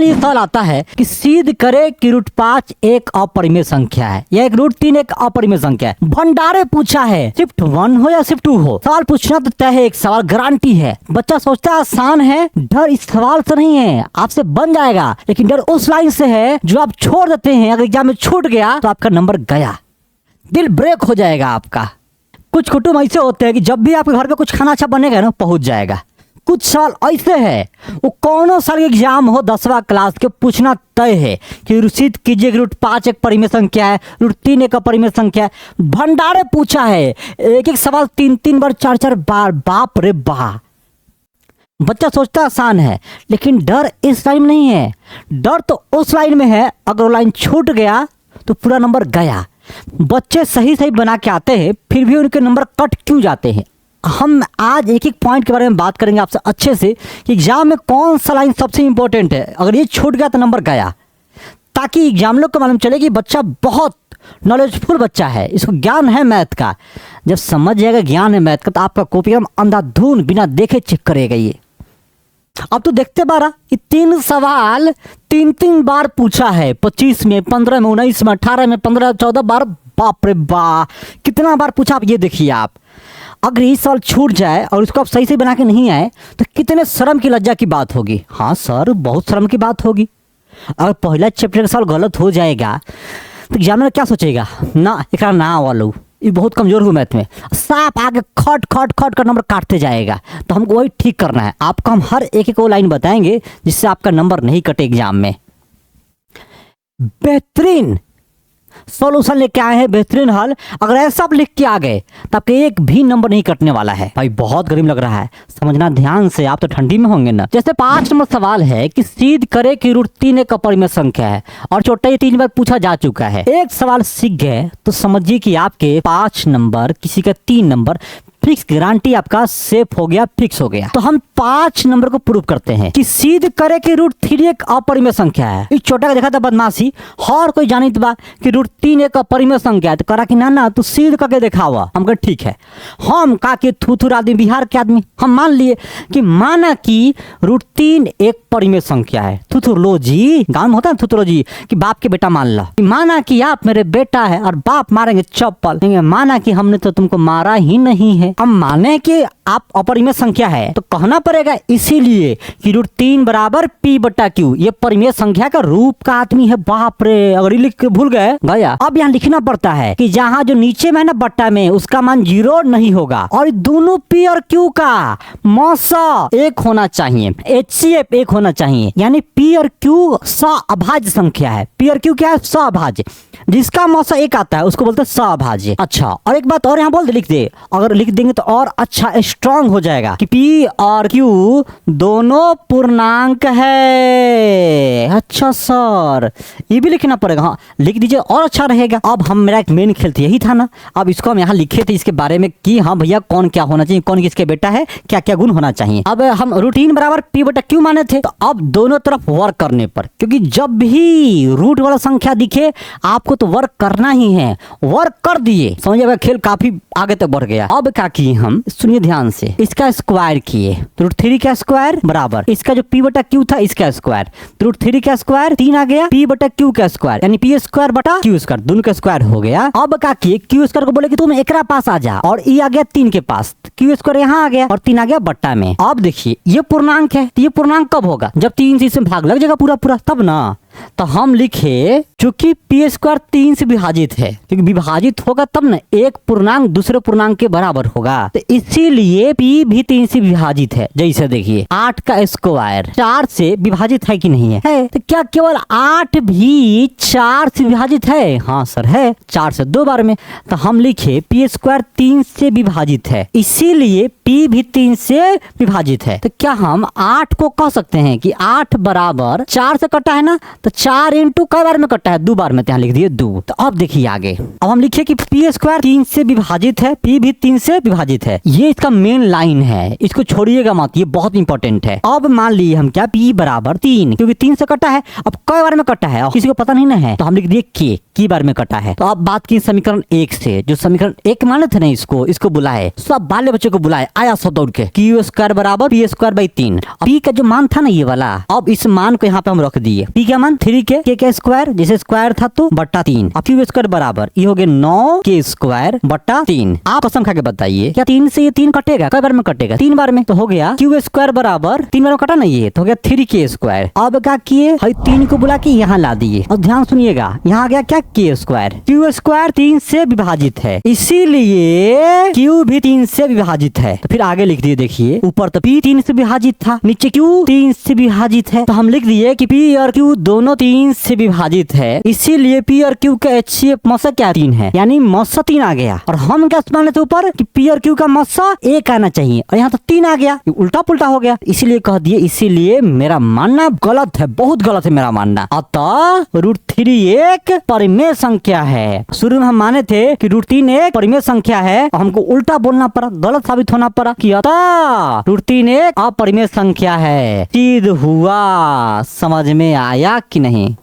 ये सवाल आता है कि सिद्ध करे कि रूट 5 एक अपरिमेय संख्या है या एक रूट 3 एक अपरिमेय संख्या है। भंडारे पूछा है, शिफ्ट 1 हो या शिफ्ट 2 हो, सवाल पूछना तो तय है, एक सवाल गारंटी है। बच्चा सोचता है आसान है, डर इस सवाल से नहीं है, आपसे बन जाएगा, लेकिन डर उस लाइन से है जो आप छोड़ देते हैं। अगर एग्जाम में छूट गया तो आपका नंबर गया, दिल ब्रेक हो जाएगा आपका। कुछ कुटुंब ऐसे होते हैं कि जब भी आपके घर पे कुछ खाना अच्छा बनेगा ना, पहुंच जाएगा। कुछ सवाल ऐसे है, वो कौनों साल के एग्जाम हो 10वां क्लास के, पूछना तय है कि सिद्ध कीजिए कि रूट 5 एक परिमेय संख्या है, रूट 3 एक अपरिमेय संख्या है। भंडारे पूछा है, एक एक सवाल 3-3 बार 4-4 बार, बाप रे बाप। बच्चा सोचता है आसान है, लेकिन डर इस लाइन में नहीं है, डर तो उस लाइन में है, अगर वो लाइन छूट गया तो पूरा नंबर गया। बच्चे सही सही बना के आते हैं, फिर भी उनके नंबर कट क्यों जाते हैं। हम आज एक एक पॉइंट के बारे में बात करेंगे आपसे अच्छे से कि एग्जाम में कौन सा लाइन सबसे इंपॉर्टेंट है। अगर ये छूट गया तो नंबर गया, ताकि एग्जाम लोग को मालूम चले कि बच्चा बहुत नॉलेजफुल बच्चा है, इसको ज्ञान है मैथ का। जब समझ जाएगा ज्ञान है मैथ का, तो आपका कॉपी हम अंधाधुन बिना देखे चेक करेगा ये। अब तो देखते बारा कि 3 सवाल 3-3 बार पूछा है, 25 में, 15 में, 19 में, 18 में, 15, 14 बार। बाप रे बाप, कितना बार पूछा आप ये देखिए आप। अगर ये सवाल छूट जाए और उसको आप सही से बना के नहीं आए तो कितने शर्म की लज्जा की बात होगी। हाँ सर, बहुत शर्म की बात होगी। अगर पहला चैप्टर का सवाल गलत हो जाएगा तो एग्जामिनर क्या सोचेगा, ना एक ना वालों ये बहुत कमजोर हुआ मैथ में, साफ आगे खट खट खट कर नंबर काटते जाएगा। तो हमको वही ठीक करना है। आपको हम हर एक एक लाइन बताएंगे जिससे आपका नंबर नहीं कटे एग्जाम में। बेहतरीन सॉल्यूशन लेके आए हैं, बेहतरीन हल। अगर ऐसा आप लिख के आ गए तो आपके एक भी नंबर नहीं कटने वाला है। भाई बहुत गरीब लग रहा है, समझना ध्यान से, आप तो ठंडी में होंगे ना। जैसे 5 नंबर सवाल है कि सिद्ध करे कि रूट 3 एक अपरिमेय संख्या है, और छोटा ये 3 बार पूछा जा चुका है। एक सवाल सीख गए तो समझिए कि आपके 5 नंबर, किसी का 3 नंबर फिक्स, गारंटी आपका सेफ हो गया, फिक्स हो गया। तो हम 5 नंबर को प्रूव करते हैं कि सिद्ध करे कि रूट 3 एक अपरिमेय संख्या है। इस छोटा का देखा था बदमाशी, हर कोई जानित बा कि रूट 3 एक अपरिमेय संख्या है। तो करा कि ना तू सिद्ध करके दिखावा। हम कहे ठीक है। हम का के थुथुर आदमी, बिहार के आदमी, हम मान लिए कि माना कि रूट 3 एक परिमेय संख्या है। थुथुरलोजी, गांव में होता है थुथुरलोजी, कि बाप के बेटा मान ला। माना कि आप मेरे बेटा है और बाप मारेंगे चप्पल। माना कि हमने तो तुमको मारा ही नहीं है। हम माने कि आप अपरिमेय संख्या है तो कहना पड़ेगा इसीलिए कि रूट 3 बराबर P बटा Q, ये परिमेय संख्या का रूप का आदमी है। बाप रे, अगर ये लिख के भूल गए गया। अब यहाँ लिखना पड़ता है कि जहाँ जो नीचे में है ना बट्टा में, उसका मान 0 नहीं होगा, और दोनों P और Q का मौसा एक होना चाहिए, HCF एक होना चाहिए। यानी P और Q सअभाज्य संख्या है। P और Q क्या है? सअभाज्य। जिसका मौसा एक आता है उसको बोलते हैं सअभाज्य। अच्छा, और एक बात और यहाँ बोल दे, लिख दे। अगर लिख देंगे तो और अच्छा स्ट्रांग हो जाएगा कि P और Q दोनों पूर्णांक है। अच्छा सर, ये भी लिखना पड़ेगा। हाँ लिख दीजिए और अच्छा रहेगा। अब हम, मेरा एक मेन खेल यही था ना, अब इसको हम यहाँ लिखे थे इसके बारे में कि हाँ भैया कौन क्या होना चाहिए, कौन किसके बेटा है, क्या क्या गुण होना चाहिए। अब हम रूटीन बराबर P बटा Q माने थे, तो अब दोनों तरफ वर्क करने पर, क्योंकि जब भी रूट वाला संख्या दिखे आपको तो वर्क करना ही है। वर्क कर दिए, समझिए खेल काफी आगे तक बढ़ गया। अब क्या किए हम, सुनिए ध्यान से, इसका स्क्वायर किए तो रूट 3 का स्क्वायर बराबर इसका जो P बटा Q था इसका स्क्वायर, तो रूट 3 का स्क्वायर 3 आ गया, P बटा Q का स्क्वायर यानी P स्क्वायर बटा Q स्क्वायर, दोनों का स्क्वायर हो गया। अब क्या किए, Q स्क्वायर को बोले कि तुम एकरा पास आ जा, और E आ गया 3 के पास, Q स्क्वायर यहाँ आ गया और 3 आ गया बट्टा में। अब देखिए ये पूर्णांक है, ये पूर्णांक कब होगा, जब 3 से इसमें भाग लग जाएगा पूरा पूरा, तब ना। तो हम लिखे चूंकि P स्क्वायर 3 से विभाजित है, क्योंकि विभाजित होगा तब ना एक पूर्णांक दूसरे पूर्णांक के बराबर होगा, तो इसीलिए P भी 3 से विभाजित है। जैसे देखिए 8 का स्क्वायर 4 से विभाजित है कि नहीं है? तो क्या केवल 8 भी 4 से विभाजित है? हाँ सर है, 4 से 2 बार में। तो हम लिखे P स्क्वायर 3 से विभाजित है, इसीलिए P भी 3 से विभाजित है। तो क्या हम 8 को कह सकते हैं कि 8 बराबर 4 से कटा है ना, तो 4 इंटू कई बार में कटा है? 2 बार में, तो यहाँ लिख दिए 2। तो अब देखिए आगे, अब हम लिखे कि पी स्क्वायर 3 से विभाजित है, पी भी 3 से विभाजित है। ये इसका मेन लाइन है, इसको छोड़िएगा मत, ये बहुत इंपॉर्टेंट है। अब मान लिए हम क्या, पी बराबर 3, क्योंकि 3 से कटा है। अब कई बार में कटा है किसी को पता नहीं ना है, तो हम लिख दिए के, की बार में कटा है। तो अब बात की समीकरण 1 से, जो समीकरण 1 माने थे ना, इसको बुलाए, सब बाले बच्चे को बुलाए, आया सब दौड़ के, क्यू स्क्वायर बराबर पी स्क्वायर बाई 3। पी का जो मान था ना ये वाला, अब इस मान को यहाँ पे हम रख दिए। पी का मान 3 के स्क्वायर, जैसे स्क्वायर था तो बट्टा 3। अब क्यू स्क्वायर बराबर ये हो गया 9 के स्क्वायर बट्टा 3। आप कसम खा के बताइए, क्या 3 से ये 3 कटेगा? कई बार में कटेगा? 3 बार में। तो हो गया क्यू स्क्वायर बराबर 3 बार में कटा ना ये, तो हो गया 3 के स्क्वायर। अब क्या किए, 3 को बुला के यहाँ ला दिए। और ध्यान सुनिएगा, यहाँ आ गया क्या, के स्क्वायर। क्यू स्क्वायर 3 से विभाजित है, इसीलिए क्यू भी 3 से विभाजित है। तो फिर आगे लिख दिए, देखिए ऊपर तो पी 3 से विभाजित था, नीचे क्यू 3 से विभाजित है। तो हम लिख दिए कि पी और क्यू दोनों 3 से विभाजित है, इसीलिए पी और क्यू का HCF मस्सा क्या 3 है, यानी मस्सा 3 आ गया। और हम क्या माने थे ऊपर कि पी और क्यू का मस्सा 1 आना चाहिए, और यहाँ तो 3 आ गया, उल्टा पुल्टा हो गया, इसीलिए कह दिए। इसीलिए मेरा मानना गलत है, बहुत गलत है मेरा मानना। अतः √3 एक परिमेय संख्या है। शुरू में हम माने थे कि √3 एक परिमेय संख्या है, और हमको उल्टा बोलना पड़ा, गलत साबित होना पड़ा कि अतः √3 एक अपरिमेय संख्या है। सिद्ध हुआ। समझ में आया कि नहीं?